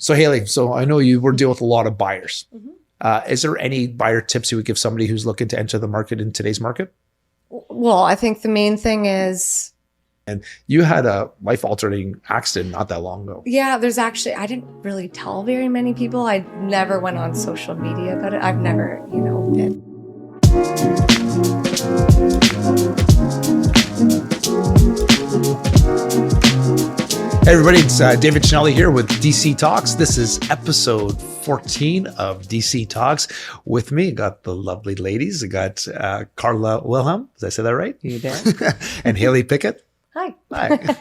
So Hayley, so I know you were dealing with a lot of buyers. Mm-hmm. Is there any buyer tips you would give somebody who's looking to enter the market in today's market? Well, I think the main thing is... And you had a life-altering accident not that long ago. Yeah, there's actually, I didn't really tell very many people. I never went on social media about it. I've never, been. Hey everybody, it's David Chinelli here with DC Talks. This is episode 14 of DC Talks. With me, got the lovely ladies. I got Carla Wilhelm. Did I say that right? You did. And Hayley Pickett. Hi. Hi.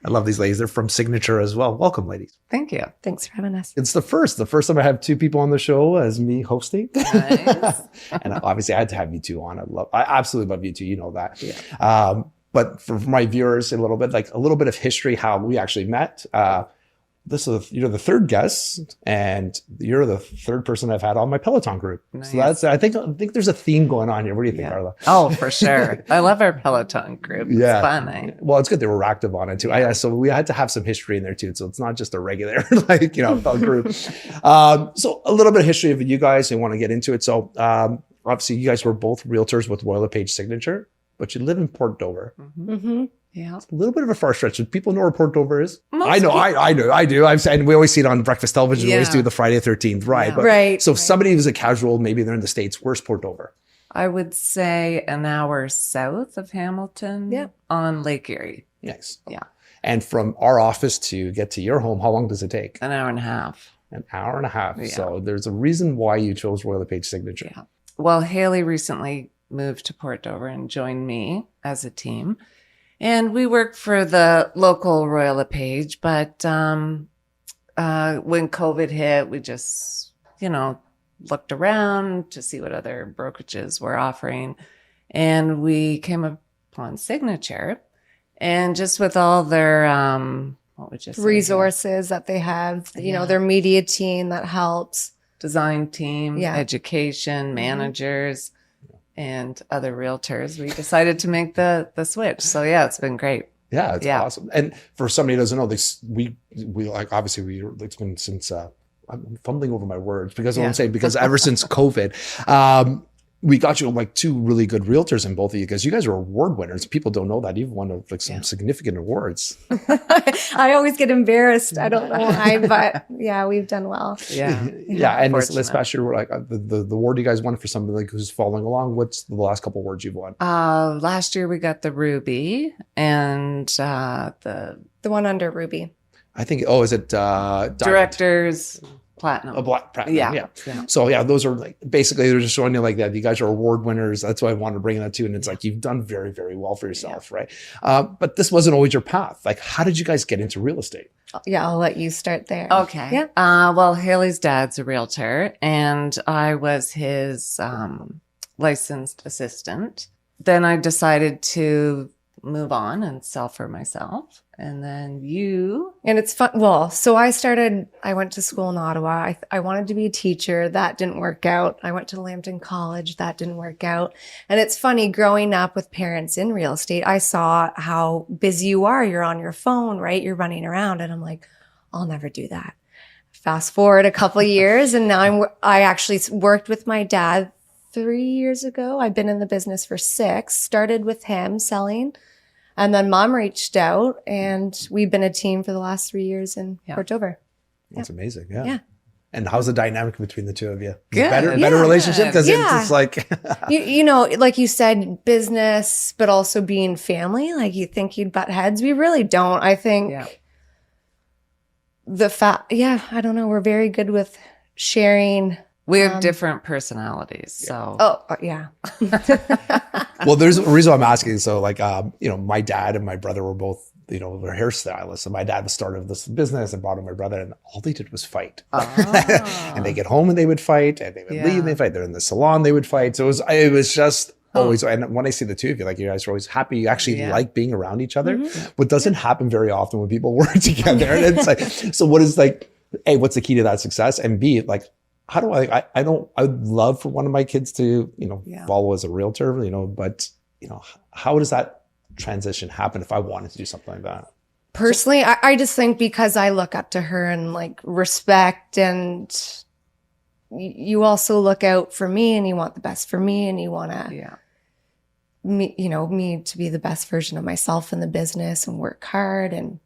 I love these ladies. They're from Signature as well. Welcome, ladies. Thank you. Thanks for having us. It's the first time I have two people on the show as me hosting. Nice. And obviously I had to have you two on. I absolutely love you two. You know that. Yeah. But for my viewers, a little bit of history, how we actually met. You're the third guest, and you're the third person I've had on my Peloton group. Nice. So I think there's a theme going on here. What do you think, Carla? Oh, for sure. I love our Peloton group. It's fun. Well, it's good they were active on it too. Yeah. So we had to have some history in there too. So it's not just a regular group. So a little bit of history of you guys. I want to get into it. So obviously, you guys were both realtors with Royal LePage Signature, but you live in Port Dover. Mm-hmm. Mm-hmm. Yeah. It's a little bit of a far stretch. Do people know where Port Dover is? Most I know. people- I do. I've said we always see it on breakfast television. We always Yeah. do the Friday the 13th, right? Yeah. But, Right. So if somebody who's a casual, maybe they're in the States. Where's Port Dover? I would say an hour south of Hamilton. Yeah. On Lake Erie. Nice. Yeah. And from our office to get to your home, how long does it take? An hour and a half. An hour and a half. Yeah. So there's a reason why you chose Royal LePage Signature. Yeah. Well, Hayley recently moved to Port Dover and joined me as a team. And we worked for the local Royal LePage, but when COVID hit, we just, looked around to see what other brokerages were offering. And we came upon Signature. And just with all their, what would you say? Resources that they have, their media team that helps. Design team, Yeah. education, managers, and other realtors, we decided to make the switch. So yeah, it's been great. Yeah, it's Yeah. awesome. And for somebody who doesn't know this, we it's been since I'm fumbling over my words because I Yeah. want to say because ever since COVID, we got you two really good realtors in both of you because you guys are award winners. People don't know that you've won some significant awards. I always get embarrassed. I don't know why, but yeah, we've done well. Yeah. Yeah, and this Fortunate. past year, we're the award you guys won for somebody who's following along. What's the last couple awards you've won? Last year we got the Ruby and the The one under Ruby. I think. Oh, is it Diamond? Directors Platinum. A black platinum. Yeah. So yeah, those are basically they're just showing you that you guys are award winners. That's why I wanted to bring that too. And it's you've done very, very well for yourself, right? But this wasn't always your path. How did you guys get into real estate? Yeah, I'll let you start there. Okay. Yeah. Well, Hayley's dad's a realtor, and I was his licensed assistant. Then I decided to move on and sell for myself. And then And it's fun. Well, so I went to school in Ottawa. I wanted to be a teacher. That didn't work out. I went to Lambton College. That didn't work out. And it's funny growing up with parents in real estate. I saw how busy you are. You're on your phone, right? You're running around. And I'm like, I'll never do that. Fast forward a couple of years. And now I actually worked with my dad 3 years ago. I've been in the business for 6, started with him selling. And then mom reached out and we've been a team for the last 3 years in Port Dover. That's amazing. Yeah. Yeah. And how's the dynamic between the two of you? Good. Better Yeah. relationship? Because Yeah. it's like... like you said, business, but also being family. You think you'd butt heads. We really don't. I think I don't know. We're very good with sharing. we have different personalities. So Yeah. Well, there's a reason I'm asking. So my dad and my brother were both, were hairstylists. And my dad was started this business and brought in my brother and all they did was fight. And they get home and they would fight and they would leave and they fight. They're in the salon, they would fight. So it was just always, and when I see the two of you, you guys are always happy. You actually like being around each other. What doesn't happen very often when people work together. And it's so what is A, what's the key to that success? And B, how do I would love for one of my kids to, follow as a realtor, but how does that transition happen if I wanted to do something like that? Personally, I just think because I look up to her and like respect, and you also look out for me and you want the best for me, and you want to, me to be the best version of myself in the business and work hard. And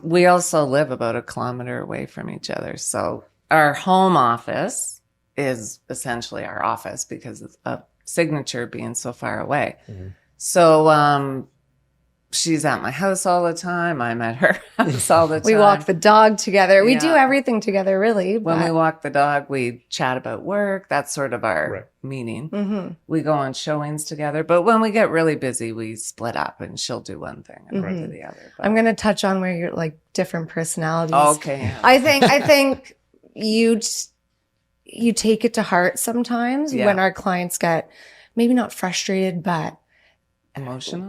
we also live about 1 kilometer away from each other. So our home office is essentially our office because of Signature being so far away. Mm-hmm. So, she's at my house all the time. I'm at her house all the time. We walk the dog together. We do everything together, really. When we walk the dog, we chat about work. That's sort of our meeting. Mm-hmm. We go on showings together. But when we get really busy, we split up and she'll do one thing and I do the other. But I'm going to touch on where you're like different personalities. Okay. Yeah. I think you take it to heart sometimes when our clients get maybe not frustrated, but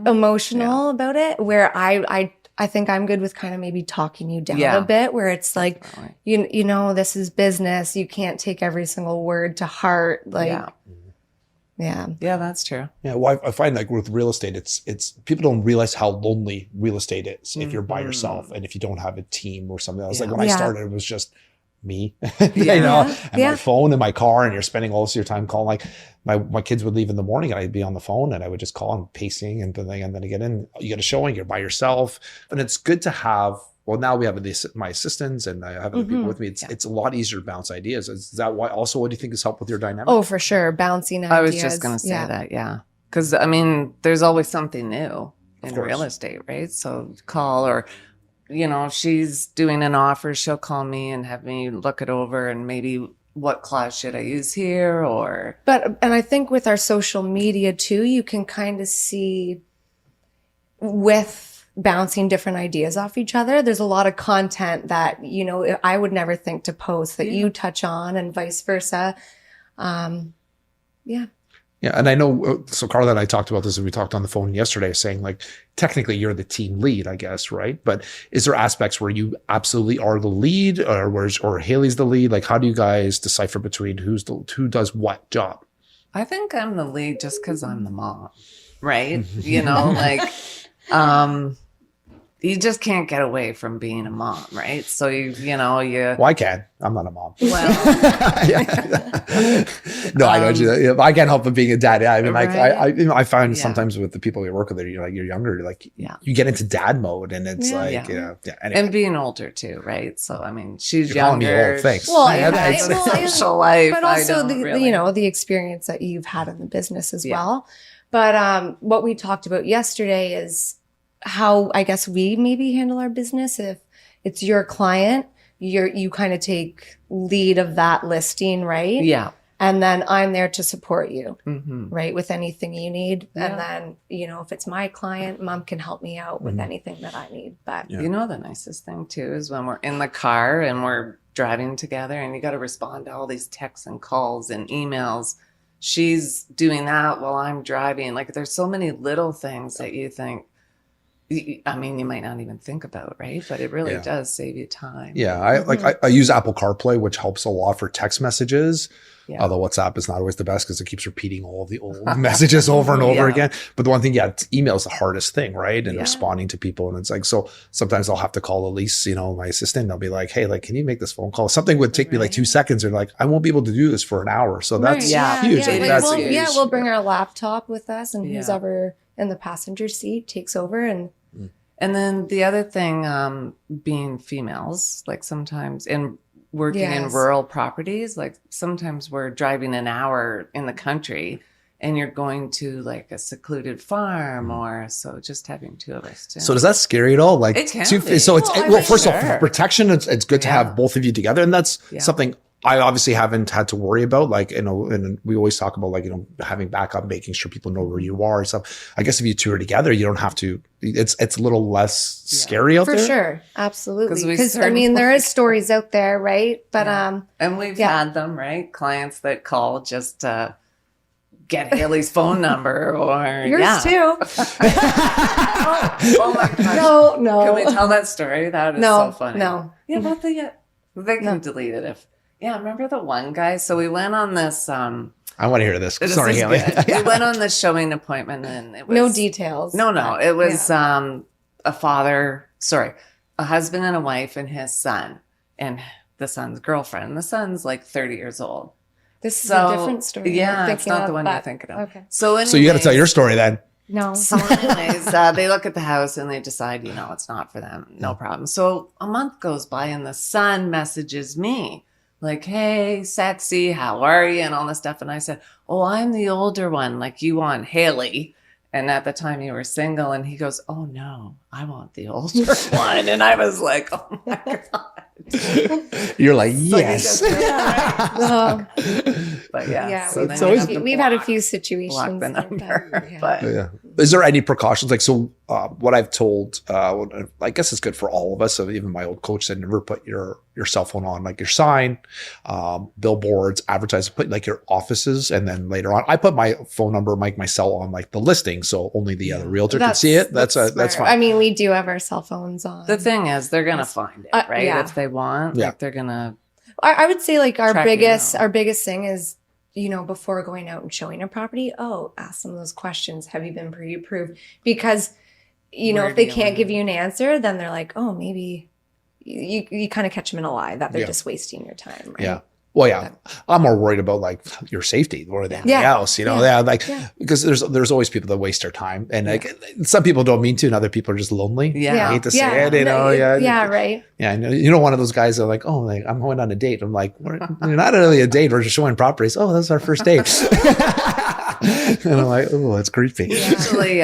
emotional about it, where I think I'm good with kind of maybe talking you down a bit, where it's like, you know, this is business. You can't take every single word to heart. Like, yeah, that's true. Yeah. Well, I find like with real estate, it's people don't realize how lonely real estate is if you're by yourself and if you don't have a team or something else. Like when I started, it was just me, you know, and my phone in my car, and you're spending all of your time calling. Like my kids would leave in the morning and I'd be on the phone and I would just call and pacing and then I get in, you get a showing, you're by yourself. And it's good to have, well, now we have my assistants and I have other people with me. It's a lot easier to bounce ideas. Is that why also what do you think has helped with your dynamic? Oh, for sure. Bouncing ideas. I was just going to say that. Yeah. Cause I mean, there's always something new in real estate, right? So call, or you know, if she's doing an offer, she'll call me and have me look it over and maybe what clause should I use here or. And I think with our social media too, you can kind of see with bouncing different ideas off each other, there's a lot of content that, you know, I would never think to post that you touch on and vice versa. Yeah. And I know, so Carla and I talked about this and we talked on the phone yesterday saying like, technically you're the team lead, I guess, right? But is there aspects where you absolutely are the lead or Hayley's the lead? Like how do you guys decipher between who does what job? I think I'm the lead just because I'm the mom, right? You know, like, you just can't get away from being a mom, right? So well, I can. I'm not a mom. Well, no, I don't do that. I can't help but being a dad. Yeah, I mean, like I find sometimes with the people you work with, you're younger, you get into dad mode, and it's anyway. And being older too, right? So I mean, she's you're calling younger. Me old, thanks. Well, social life, but also the experience that you've had in the business as well. But what we talked about yesterday is how I guess we maybe handle our business. If it's your client, you kind of take lead of that listing, right? Yeah. And then I'm there to support you, right? With anything you need. Yeah. And then, if it's my client, mom can help me out with anything that I need. But you know, the nicest thing too is when we're in the car and we're driving together and you got to respond to all these texts and calls and emails. She's doing that while I'm driving. Like there's so many little things that you think, I mean, you might not even think about, right? But it really does save you time. Yeah. I use Apple CarPlay, which helps a lot for text messages. Yeah. Although WhatsApp is not always the best because it keeps repeating all of the old messages over and over again. But the one thing, email is the hardest thing, right? And responding to people. And it's like, so sometimes I'll have to call Elise, my assistant. I'll be like, hey, can you make this phone call? Something would take me like 2 seconds. And I won't be able to do this for an hour. So that's huge. Yeah. We'll bring our laptop with us and who's ever in the passenger seat takes over. And then the other thing, being females, like sometimes working in rural properties, like sometimes we're driving an hour in the country and you're going to like a secluded farm or so just having two of us too. So does that scare you at all? Like it can be. So it's first of all, for protection, it's good to have both of you together. And that's something I obviously haven't had to worry about. Like, and we always talk about having backup, making sure people know where you are and stuff. I guess if you two are together, you don't have to, it's a little less scary out there. For sure. Absolutely. Because there is stories out there, right? But, and we've had them, right? Clients that call just to get Hayley's phone number or yours too. Oh my gosh. No. Can we tell that story? That is so funny. No. Yeah, but they can delete it if. Yeah, remember the one guy? So we went on this. I want to hear this. Sorry, Hayley. We went on this showing appointment, and it was no details. No. It was a a husband and a wife and his son and the son's girlfriend. The son's like 30 years old. This is a different story. Yeah, it's not the one you're thinking of. Okay. So you got to tell your story then. No. So anyways, they look at the house and they decide, it's not for them. No problem. So a month goes by and the son messages me like, hey, sexy, how are you? And all this stuff. And I said, oh, I'm the older one. Like, you want Hayley. And at the time you were single. And he goes, oh, no, I want the older one. And I was like, oh, my God. You're like, yes. But yeah, so we've had a few situations. Block the number. But is there any precautions? Like, so what I've told, I guess it's good for all of us. So even my old coach said, never put your cell phone on, like your sign, billboards, advertise, put like your offices. And then later on, I put my phone number, my cell on like the listing. So only the other realtor can see it. That's fine. I mean, we do have our cell phones on. The thing is, they're going to find it, right? Yeah. If they want, like they're going to. I would say like our biggest thing is, before going out and showing a property, ask them those questions. Have you been pre-approved? Because, if they can't give you an answer, then they're like, oh, maybe you kind of catch them in a lie that they're just wasting your time. Right? Yeah. Well, yeah, I'm more worried about like your safety more than anything else, because there's always people that waste their time, and like some people don't mean to, and other people are just lonely. I hate to say it, right. Yeah, one of those guys that are like, oh, like, I'm going on a date. I'm like, you're not really a date. We're just showing properties. Oh, that's our first date. And I'm like, oh, that's creepy. Usually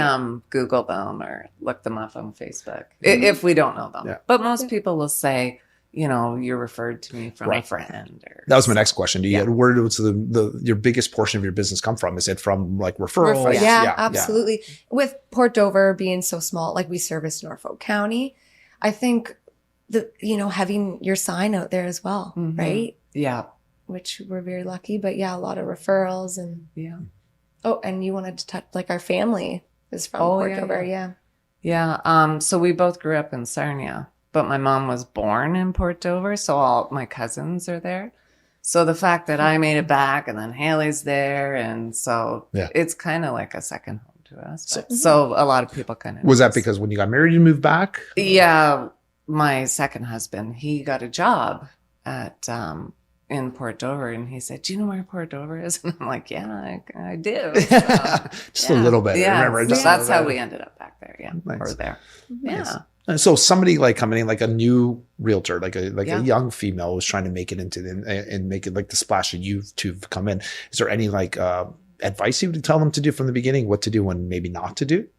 Google them or look them up on Facebook if we don't know them. Yeah. But most people will say, you're referred to me from a friend. That was my next question. Where does your biggest portion of your business come from? Is it from like referrals? Yeah, absolutely. Yeah. With Port Dover being so small, like we service Norfolk County, I think having your sign out there as well, right? Yeah. Which we're very lucky, but a lot of referrals and Oh, and you wanted to touch like our family is from Port Dover, Yeah. So we both grew up in Sarnia. But my mom was born in Port Dover, so all my cousins are there. So the fact that I made it back and then Hayley's there, and so it's kind of like a second home to us. So a lot of people kind of... Was that because when you got married, you moved back? Yeah. My second husband, he got a job at in Port Dover, and he said, do you know where Port Dover is? And I'm like, yeah, I do. So, just a little bit. Yeah. Remember, so that's how we ended up back there. Yeah. Nice. Or there. Nice. Yeah. And so somebody like coming in, like a new realtor, like a young female was trying to make it into and make it like the splash that you two have come in. Is there any like advice you would tell them to do from the beginning, what to do and maybe not to do?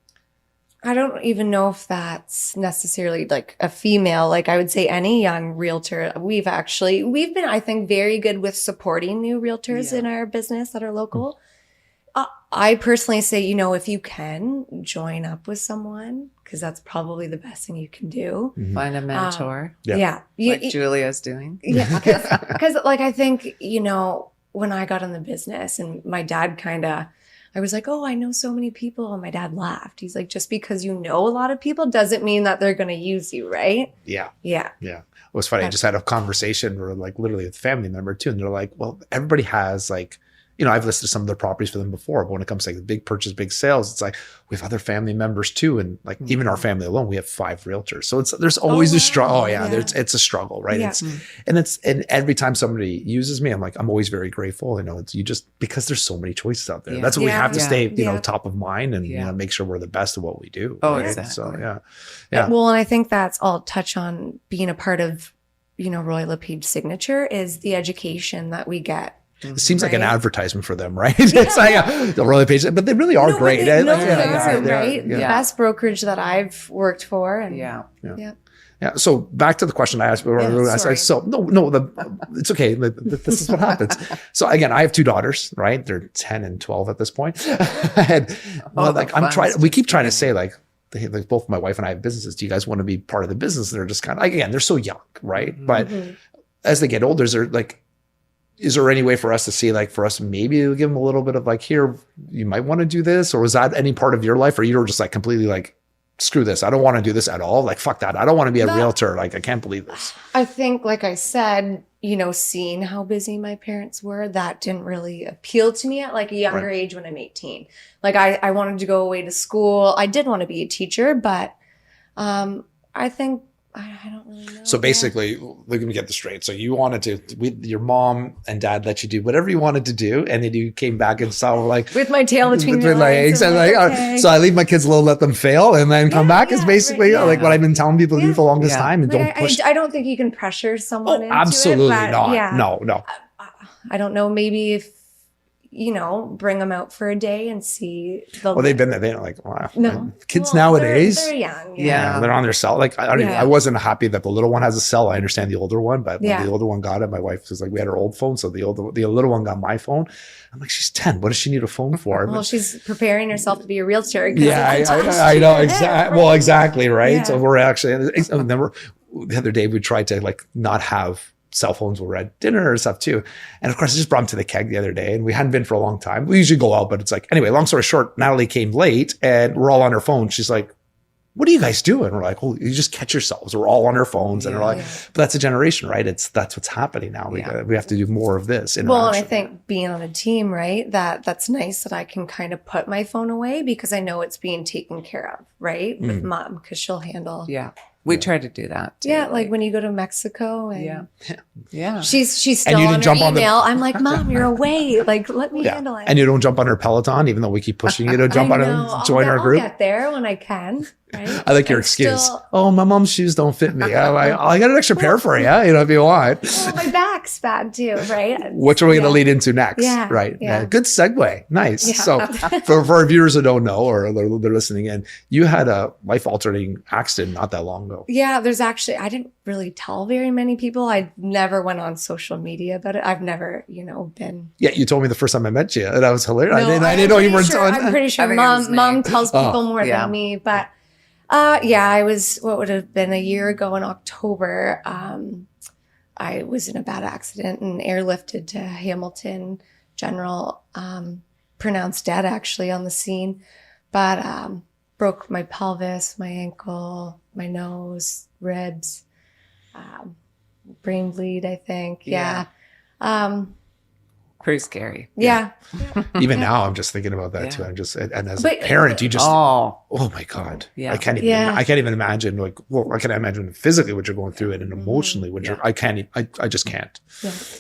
I don't even know if that's necessarily like a female. Like I would say any young realtor, we've been, I think, very good with supporting new realtors in our business that are local. I personally say, if you can join up with someone, because that's probably the best thing you can do. Find a mentor. Like Julia's doing. Yeah. Because like, I think, when I got in the business and my dad I was like, oh, I know so many people. And my dad laughed. He's like, just because you know a lot of people doesn't mean that they're going to use you, right? Yeah. Yeah. Yeah. It was funny. I just had a conversation where like literally with a family member too. And they're like, well, everybody has like, I've listed some of their properties for them before, but when it comes to like the big purchase, big sales, it's like we have other family members too. And like even our family alone, we have 5 realtors. So there's always a struggle. It's a struggle, right? Yeah. And every time somebody uses me, I'm always very grateful. It's because there's so many choices out there. That's why we have to stay, top of mind and make sure we're the best at what we do. Oh, right? exactly. So Well, and I think that's all touch on being a part of, Royal LePage Signature is the education that we get. It seems like an advertisement for them, right? It's like the Royal LePage, but they really are great. Right? The best brokerage that I've worked for. And Yeah. So back to the question I asked. It's okay. This is what happens. So again, I have 2 daughters, right? They're 10 and 12 at this point. We keep trying to say like both my wife and I have businesses. Do you guys want to be part of the business? And they're just kind of, again, they're so young, right? But as they get older, they're like, is there any way for us to see, like, for us maybe to give them a little bit of like, here, you might want to do this? Or was that any part of your life? Or you were just like completely like, screw this. I don't want to do this at all. Like, fuck that. I don't want to be a realtor. Like, I can't believe this. I think, like I said, seeing how busy my parents were, that didn't really appeal to me at like a younger age when I'm 18. Like I wanted to go away to school. I did want to be a teacher, but I think I don't really know. So basically, let me get this straight. So you wanted your mom and dad let you do whatever you wanted to do, and then you came back and saw like with my tail between your legs, and like, okay. so I leave my kids alone, let them fail, and then come back. Is basically like what I've been telling people to do for the longest time, and don't push. I don't think you can pressure someone. Into absolutely it, not. Yeah. No. I don't know. Maybe if bring them out for a day and see. They've been there. They're like, wow. No, kids nowadays. They're young. Yeah, they're on their cell. Like I wasn't happy that the little one has a cell. I understand the older one, but when the older one got it, my wife was like, we had her old phone, so the little one got my phone. I'm like, she's 10. What does she need a phone for? Well, she's preparing herself to be a realtor. Yeah, I know exactly. Well, exactly right. Yeah. So we're actually, and then the other day we tried to like not have cell phones when we're at dinner or stuff too. And of course, I just brought them to the keg the other day, and we hadn't been for a long time. We usually go out, but it's like, anyway, long story short, Natalie came late and we're all on her phone. She's like, what are you guys doing? We're like, oh, you just catch yourselves. We're all on our phones. And we're like, but that's a generation, right? That's what's happening now. We have to do more of this. Well, and I think being on a team, right, that's nice that I can kind of put my phone away because I know it's being taken care of, right? With mom, because she'll handle. Yeah. We try to do that too. Yeah, like when you go to Mexico and she's still and on her email. I'm like, Mom, you're away. Like, let me handle it. And you don't jump on her Peloton, even though we keep pushing you to jump on and join our group. I'll get there when I can. Right? I like your excuse. Oh, my mom's shoes don't fit me. I got an extra pair for you, if you want. Well, my back's bad too, right? Which are we going to lead into next? Yeah, right. Yeah. Good segue. Nice. Yeah. So for our viewers who don't know, or they're listening in, you had a life-altering accident not that long ago. Yeah, I didn't really tell very many people. I never went on social media about it. I've never, been. Yeah, you told me the first time I met you, and that was hilarious. No, I didn't know you weren't telling. I'm pretty sure mom tells people more than me, but I was, what would have been a year ago in October. I was in a bad accident and airlifted to Hamilton General, pronounced dead actually on the scene, but broke my pelvis, my ankle, my nose, ribs, brain bleed, I think. Yeah. Pretty scary. Yeah. Even now, I'm just thinking about that too. And as a parent, you just, oh my God. Yeah. I can't even imagine I can imagine physically what you're going through and emotionally what I just can't.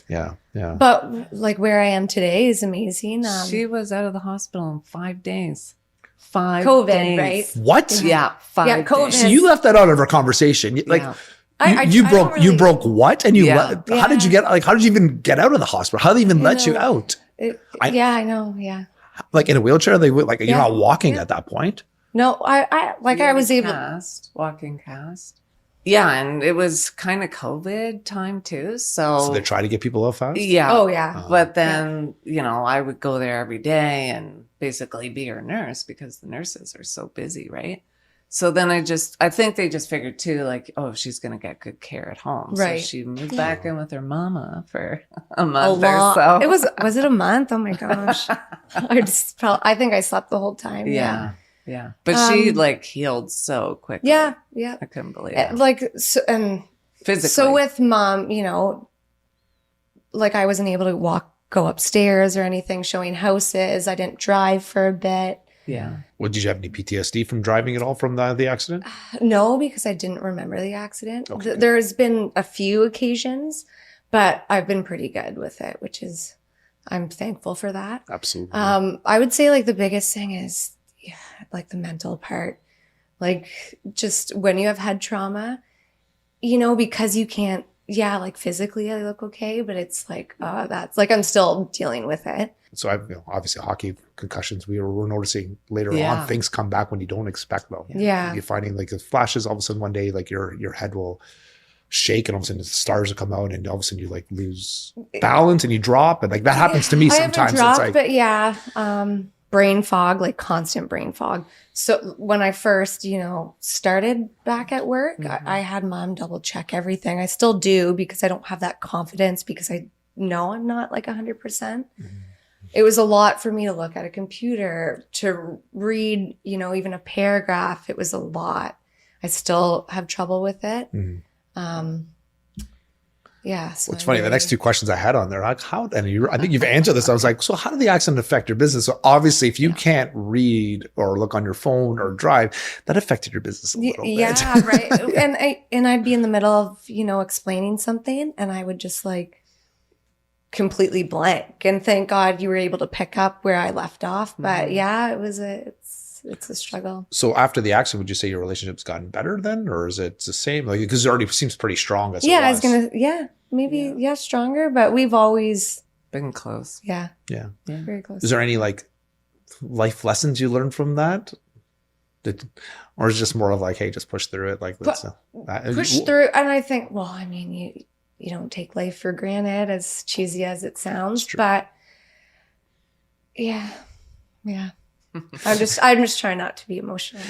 Yeah. But like where I am today is amazing. She was out of the hospital in 5 days. 5 COVID, days. right? What? Yeah. 5 COVID. days. So you left that out of our conversation. You broke what? And how did you get, how did you even get out of the hospital? How did they even let you out? I know. Yeah. Like in a wheelchair, they would you're not walking at that point. No, I was able walking cast. Yeah. And it was kind of COVID time too. So they try to get people out fast. Yeah. Oh yeah. But then, I would go there every day and basically be her nurse because the nurses are so busy. Right. So then I think they just figured too, she's going to get good care at home. Right. So she moved back in with her mama for a month or so. Was it a month? Oh my gosh. I think I slept the whole time. Yeah. But she healed so quickly. Yeah. I couldn't believe it. And physically. So with mom, I wasn't able to go upstairs or anything, showing houses. I didn't drive for a bit. Yeah. Well, did you have any PTSD from driving at all from the accident? No, because I didn't remember the accident. Okay. There's been a few occasions, but I've been pretty good with it, which is, I'm thankful for that. Absolutely. I would say the biggest thing is the mental part, just when you have had trauma, because you can't, physically I look okay, but it's that's I'm still dealing with it. So obviously hockey concussions, we're noticing later on things come back when you don't expect them. Yeah. You're finding it flashes all of a sudden one day, your head will shake and all of a sudden the stars will come out and all of a sudden you lose balance and you drop and that happens to me sometimes. I haven't dropped, but brain fog, constant brain fog. So when I first, started back at work, I had mom double check everything. I still do because I don't have that confidence because I know I'm not 100%. Mm-hmm. It was a lot for me to look at a computer, to read, even a paragraph. It was a lot. I still have trouble with it. Mm-hmm. Yeah. So It's funny. The next two questions I had on there, like how, and I think you've answered this. I was like, so how did the accident affect your business? So obviously, if you can't read or look on your phone or drive, that affected your business a little bit. Yeah, right. And I'd be in the middle of, explaining something, and I would just like completely blank. And thank God you were able to pick up where I left off. But yeah, it's a struggle. So after the accident, would you say your relationship's gotten better then, or is it the same? Like, because it already seems pretty strong as it was. Maybe stronger, but we've always been close. Yeah. Very close. Is there any like life lessons you learned from that? Or is it just more of like, hey, just push through it? Like, let's push through. And I think, you don't take life for granted, as cheesy as it sounds, but yeah. I'm just trying not to be emotional.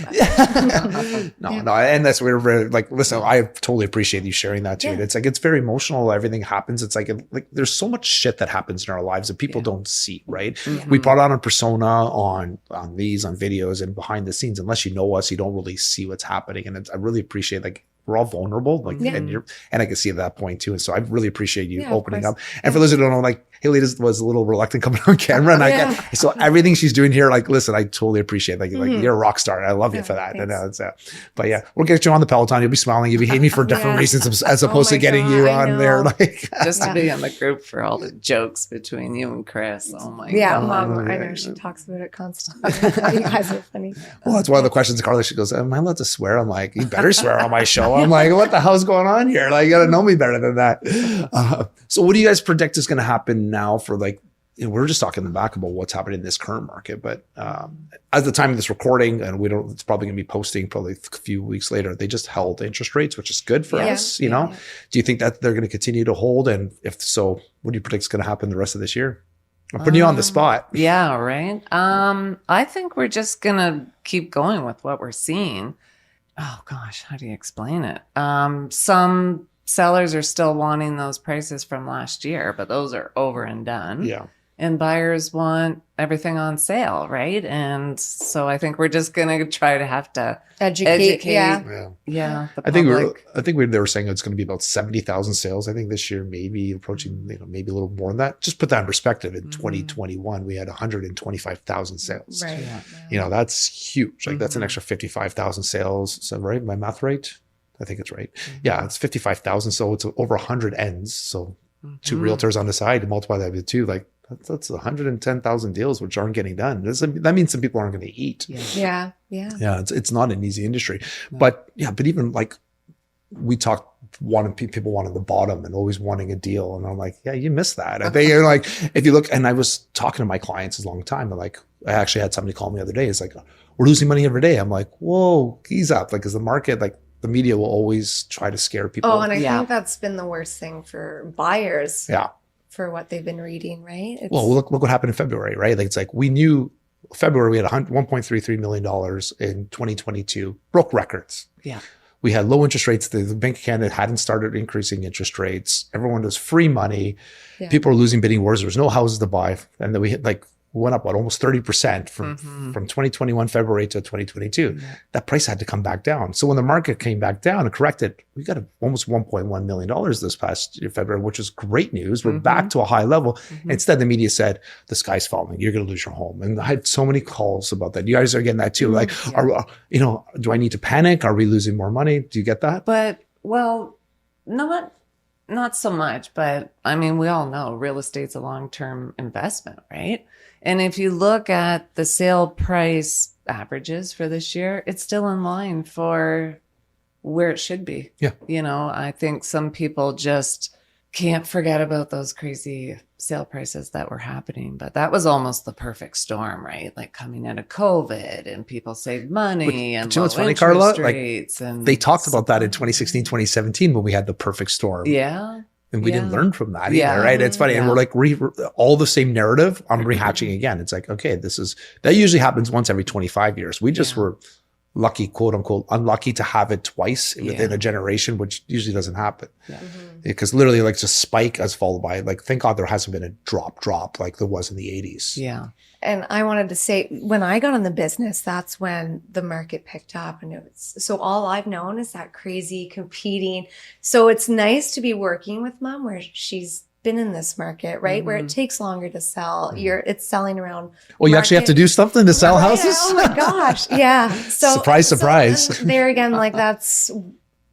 No, and that's we're very like. Listen, I totally appreciate you sharing that too. It's like it's very emotional. Everything happens. It's like there's so much shit that happens in our lives that people don't see. Right? We brought on a persona on videos and behind the scenes. Unless you know us, you don't really see what's happening. And I really appreciate we're all vulnerable, and I can see at that point too. And so I really appreciate you opening up. And for those who don't know, Hayley was a little reluctant coming on camera, and so everything she's doing here, listen, I totally appreciate you're a rock star. And I love you for that. And but yeah, we'll get you on the Peloton. You'll be smiling. You'll be hating me for different reasons as opposed to getting you on there. Just to be in the group for all the jokes between you and Chris. Oh my God. Yeah, Mom, I know she talks about it constantly. You guys are funny. Well, that's one of the questions, Carla. She goes, "Am I allowed to swear?" I'm like, "You better swear on my show." I'm like, what the hell's going on here? You got to know me better than that. So what do you guys predict is going to happen now for we're just talking in the back about what's happening in this current market, but at the time of this recording, and it's probably going to be posting probably a few weeks later, they just held interest rates, which is good for us. Do you think that they're going to continue to hold? And if so, what do you predict is going to happen the rest of this year? I'm putting you on the spot. Yeah, right. I think we're just going to keep going with what we're seeing. Oh gosh, how do you explain it? Some sellers are still wanting those prices from last year, but those are over and done. Yeah. And buyers want everything on sale, right? And so I think we're just going to try to have to educate. Yeah. I think they were saying it's going to be about 70,000 sales. I think this year, maybe approaching, maybe a little more than that. Just put that in perspective. In 2021, we had 125,000 sales. Right. That's huge. That's an extra 55,000 sales. So right, my math right? I think it's right. Yeah, it's 55,000. So it's over 100 ends. So two realtors on the side, to multiply that by two, that's 110,000 deals which aren't getting done. That means some people aren't going to eat. Yeah. It's not an easy industry, but even we talked, people wanting the bottom and always wanting a deal, and I'm like, yeah, you missed that. I think if you look, and I was talking to my clients a long time, and I actually had somebody call me the other day. It's like, we're losing money every day. I'm like, whoa, ease up, because the market, the media will always try to scare people. Oh, and I think that's been the worst thing for buyers. Yeah. For what they've been reading, right? Well, look what happened in February, right? We knew February we had $1.33 million in 2022, broke records. Yeah. We had low interest rates. The Bank of Canada hadn't started increasing interest rates. Everyone was free money. Yeah. People were losing bidding wars. There was no houses to buy. And then we hit went up almost 30% from 2021 February to 2022. Yeah. That price had to come back down. So when the market came back down and corrected, we got almost $1.1 million this past year, February, which is great news. We're back to a high level. Instead, the media said, the sky's falling. You're going to lose your home. And I had so many calls about that. You guys are getting that too. Do I need to panic? Are we losing more money? Do you get that? But, not so much. But we all know real estate's a long-term investment, right? And if you look at the sale price averages for this year, it's still in line for where it should be. Yeah. I think some people just can't forget about those crazy sale prices that were happening. But that was almost the perfect storm, right? Coming out of COVID, and people saved money and low interest Carla? rates. And they talked about that in 2016, 2017 when we had the perfect storm. Yeah. And we didn't learn from that either, right? It's funny. And we're all the same narrative. I'm rehatching again. It's okay, that usually happens once every 25 years. We just were lucky, quote unquote, unlucky to have it twice within a generation, which usually doesn't happen. Yeah. Because literally like just spike as followed by like, thank God there hasn't been a drop like there was in the 80s. Yeah. And I wanted to say, when I got in the business, that's when the market picked up. And so all I've known is that crazy competing. So it's nice to be working with Mom where she's been in this market, right? Where it takes longer to sell. It's selling around. Well, you actually have to do something to sell houses? Oh my gosh. Yeah. So surprise. So there again, like that's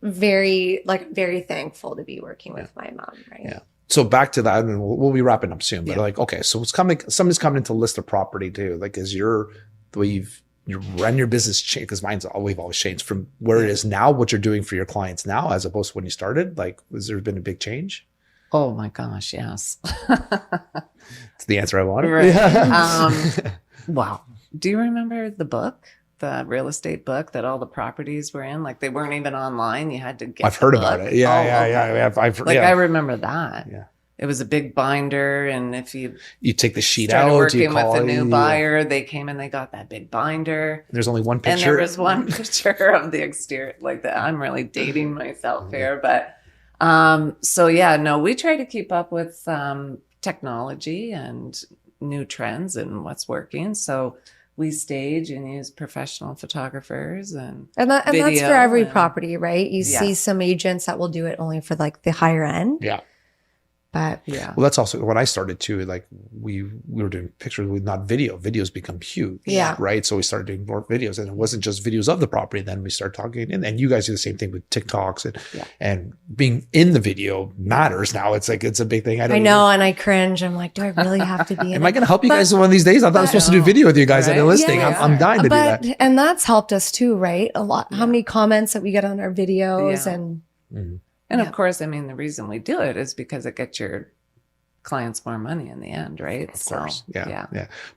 very thankful to be working with my mom, right? Yeah. So back to that, and we'll be wrapping up soon. But like, okay, so somebody's coming in to list a property too. Like, is the way you run your business change? Because we've always changed from where it is now, what you're doing for your clients now, as opposed to when you started. Like, has there been a big change? Oh my gosh, yes. That's the answer I wanted. Right. Wow. Do you remember the book? The real estate book that all the properties were in, like they weren't even online. You had to get. I've heard about it. Yeah. I remember that. Yeah. It was a big binder, and if you take the sheet started out, working with a new buyer, they came and they got that big binder. There's only one picture, and there was one picture of the exterior, like that. I'm really dating myself here, but so yeah, no, we try to keep up with technology and new trends and what's working. So we stage and use professional photographers and that's for every property, right? You see some agents that will do it only for like the higher end. Yeah. But well, that's also when I started too. Like we were doing pictures with not video. Videos become huge, right? So we started doing more videos, and it wasn't just videos of the property. Then we started talking, and you guys do the same thing with TikToks and being in the video matters now. It's like it's a big thing. I know, and I cringe. I'm like, do I really have to be? Am I going to help you guys one of these days? I thought I was supposed to do video with you guys at a listing. Yeah, I'm dying to do that. And that's helped us too, right? A lot. How many comments that we get on our videos and. Mm-hmm. And of course, I mean, the reason we do it is because it gets your clients more money in the end, right? Of course. Yeah.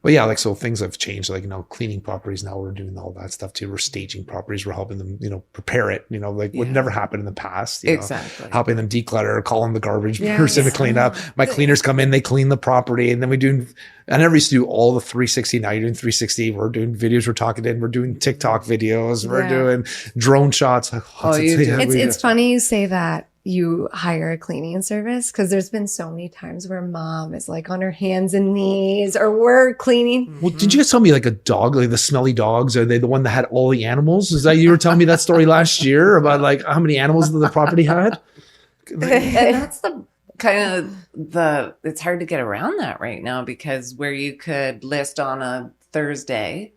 But yeah, like, so things have changed, like, cleaning properties. Now we're doing all that stuff too. We're staging properties. We're helping them, prepare it, like what never happened in the past. Exactly. Helping them declutter, calling the garbage person to clean up. My cleaners come in, they clean the property. And then I never used to do all the 360. Now you're doing 360. We're doing videos. We're talking in. We're doing TikTok videos. We're doing drone shots. It's funny you say that. You hire a cleaning service, because there's been so many times where Mom is like on her hands and knees, or we're cleaning. Well, did you guys tell me like a dog, like the smelly dogs? Are they the one that had all the animals? Is that you were telling me that story last year about like how many animals the property had? And that's the kind of it's hard to get around that right now, because where you could list on a Thursday,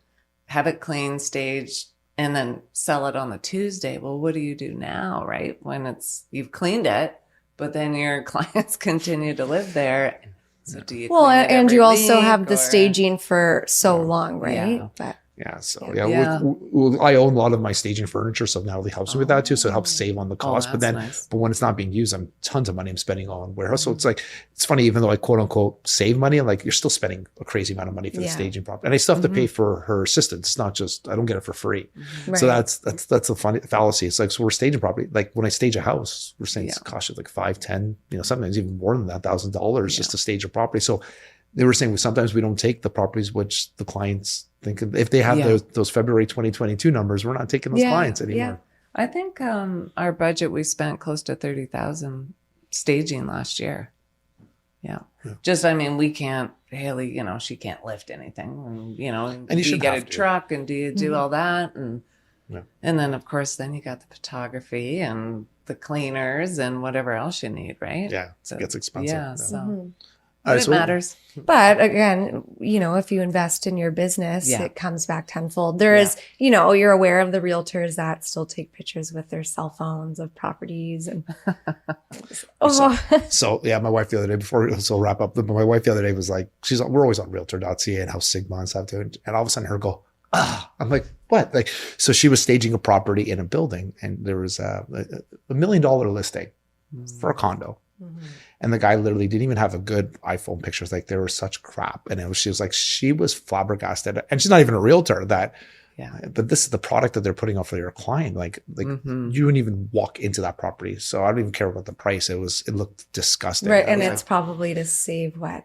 have it clean, staged, and then sell it on the Tuesday. Well, what do you do now, right? When you've cleaned it, but then your clients continue to live there. So do you? Well, and you also have the staging for so long, right? Yeah. But I own a lot of my staging furniture, so Natalie helps me with that too. So it helps save on the cost. But when it's not being used, tons of money I'm spending on warehouse. So it's like, it's funny, even though I quote unquote save money, like you're still spending a crazy amount of money for the staging property, and I still have to pay for her assistants. It's not just I don't get it for free. Right. So that's a funny fallacy. It's like, so we're staging property. Like when I stage a house, we're saying it's cost like $5, $10, sometimes even more than that, $1,000 just to stage a property. So they were saying sometimes we don't take the properties which the clients think, if they have those February 2022 numbers, we're not taking those clients anymore. Yeah. I think our budget, we spent close to $30,000 staging last year. Yeah. Just, I mean, we can't, Hayley, she can't lift anything. And, and you get a truck, and do you do all that? And then, of course, then you got the photography and the cleaners and whatever else you need, right? Yeah. So it gets expensive. Yeah. So. But it matters. But again, if you invest in your business, it comes back tenfold. There is, you're aware of the realtors that still take pictures with their cell phones of properties. And so my wife the other day, before we'll wrap up, my wife the other day was like, we're always on realtor.ca and House Sigma and stuff too. And all of a sudden her go, I'm like, what? Like, so she was staging a property in a building, and there was a $1 million listing for a condo. Mm-hmm. And the guy literally didn't even have a good iPhone pictures. Like, they were such crap. And she was flabbergasted. And she's not even a realtor but this is the product that they're putting out for your client. Like you wouldn't even walk into that property. So I don't even care about the price. It looked disgusting. Right. And it's probably to save the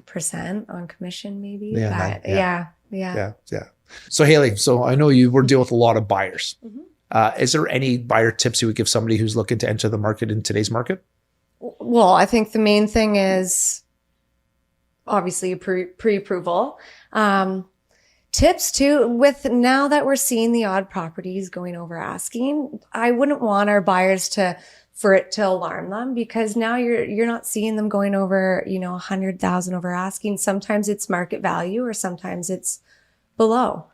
percent on commission maybe. Yeah. So Hayley, so I know you were dealing with a lot of buyers. Mhm. Is there any buyer tips you would give somebody who's looking to enter the market in today's market? Well, I think the main thing is obviously pre-approval. Tips too, with now that we're seeing the odd properties going over asking, I wouldn't want our buyers for it to alarm them, because now you're not seeing them going over, 100,000 over asking. Sometimes it's market value or sometimes it's below.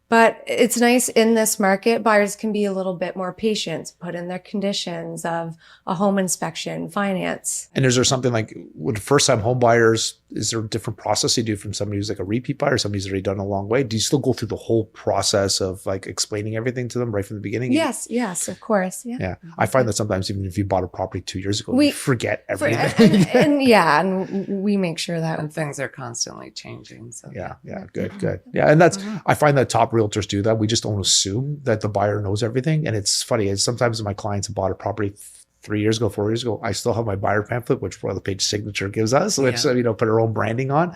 But it's nice in this market, buyers can be a little bit more patient, put in their conditions of a home inspection, finance. And is there something like with first-time home buyers, is there a different process you do from somebody who's like a repeat buyer, somebody who's already done a long way? Do you still go through the whole process of like explaining everything to them right from the beginning? Yes, of course. Yeah. Yeah. I find that sometimes even if you bought a property 2 years ago, We- you forget everything. And we make sure that And things are constantly changing. So Yeah. Good. Yeah. And that's, Mm-hmm. I find that top realtors do that. We just don't assume that the buyer knows everything. And it's funny. Sometimes my clients have bought a property 3 years ago, 4 years ago. I still have my buyer pamphlet, which Royal LePage Signature gives us, which, put our own branding on,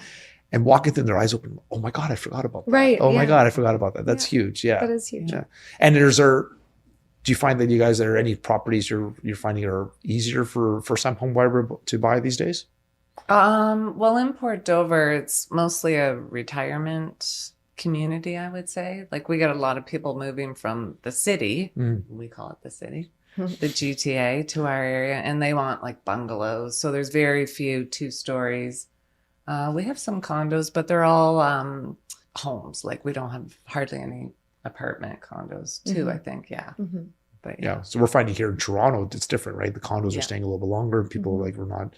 and walking through their eyes open. Oh my God, I forgot about that. Right, Oh my yeah. God, I forgot about that. That's huge. Yeah. that is huge. Yeah. And do you find that you guys, are any properties you're finding are easier for first-time home buyer to buy these days? Well, in Port Dover, it's mostly a retirement community, I would say. Like we get a lot of people moving from the city, we call it the city, the GTA, to our area, and they want like bungalows. So there's very few 2 stories. We have some condos, but they're all homes. Like we don't have hardly any apartment condos too, I think. Yeah. Mhm. But Yeah. So we're finding here in Toronto, it's different, right? The condos Yeah. are staying a little bit longer. And people like, we're not,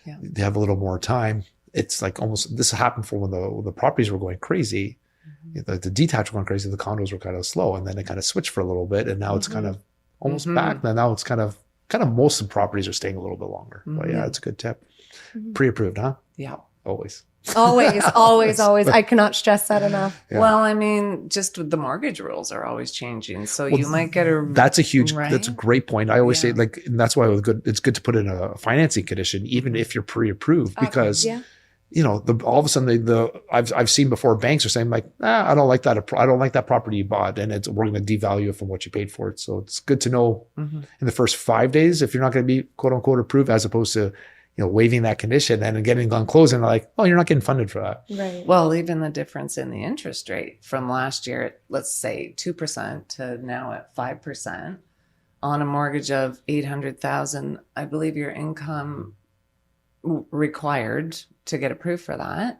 Yeah. they have a little more time. It's like almost, this happened for when the properties were going crazy. The detached were going crazy. The condos were kind of slow. And then it kind of switched for a little bit. And now it's kind of almost back. And now it's kind of most of the properties are staying a little bit longer. But yeah, it's a good tip. Pre-approved, huh? yeah. Always. Always. I cannot stress that enough. Yeah. Well, I mean, just the mortgage rules are always changing. So Well, you might get That's a huge, right? that's a great point. I always say Yeah. like, and that's why it's good to put in a financing condition, even if you're pre-approved, because Yeah. all of a sudden I've seen before banks are saying like, I don't like that. I don't like that property you bought, and we're going to devalue it from what you paid for it. So it's good to know in the first 5 days if you're not going to be quote unquote approved, as opposed to waiving that condition and then getting on closing like, oh, you're not getting funded for that. Right. Well, even the difference in the interest rate from last year at, let's say, 2% to now at 5% on a mortgage of $800,000. I believe your income required to get approved for that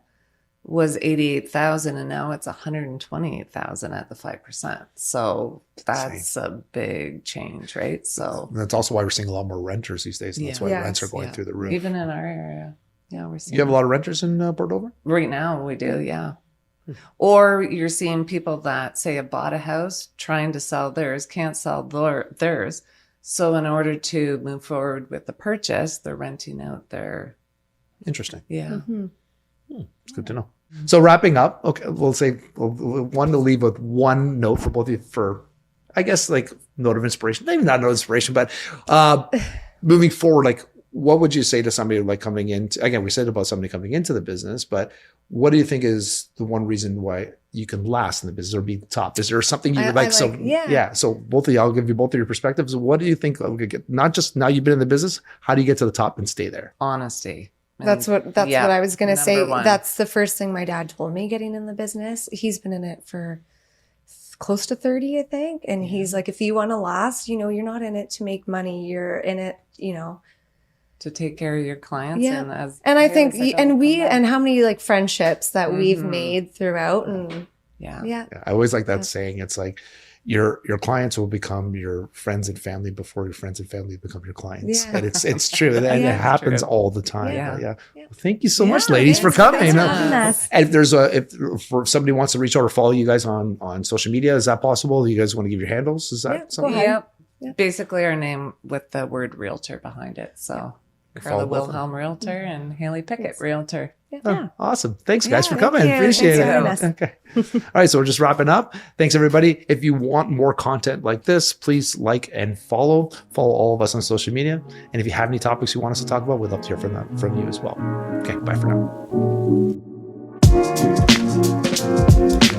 was $88,000, and now it's $128,000 at the 5%. So that's a big change, right? So And that's also why we're seeing a lot more renters these days. And that's why Yes. rents are going through the roof. even in our area, yeah, we're seeing You have a lot of renters in Port Dover? right now. We do, yeah. Or you're seeing people that say have bought a house trying to sell theirs, can't sell theirs. So in order to move forward with the purchase, they're renting out their, Interesting. yeah. It's good to know. So wrapping up, okay, we'll say one to leave with one note for both of you for, I guess, like note of inspiration. Maybe not note of inspiration, but moving forward, like what would you say to somebody like coming in? Again, we said about somebody coming into the business, but what do you think is the one reason why you can last in the business or be top? Is there something you would like? So both of you, I'll give you both of your perspectives. What do you think? Not just now you've been in the business, how do you get to the top and stay there? Honesty. That's what I was going to say. Number one. That's the first thing my dad told me getting in the business. He's been in it for close to 30, I think. And he's like, if you want to last, you're not in it to make money. You're in it, to take care of your clients. Yeah. And I think, and how many like friendships that we've made throughout. And yeah. I always like that saying. It's like your clients will become your friends and family before your friends and family become your clients. Yeah. And it's true. And it happens all the time. Yeah. Well, thank you so much, ladies, for coming. Thanks for having us. And if somebody wants to reach out or follow you guys on social media, is that possible? You guys want to give your handles? Is that something? Go ahead. Yep. Yeah. Basically our name with the word realtor behind it. So Carla Follow both of them. Wilhelm Realtor and Hayley Pickett Realtor. Oh, awesome. Thanks, guys, for thank coming. you. Appreciate Thanks for it. having Okay. All right. So we're just wrapping up. Thanks, everybody. If you want more content like this, please like and follow all of us on social media. And if you have any topics you want us to talk about, we'd love to hear from you as well. Okay. Bye for now.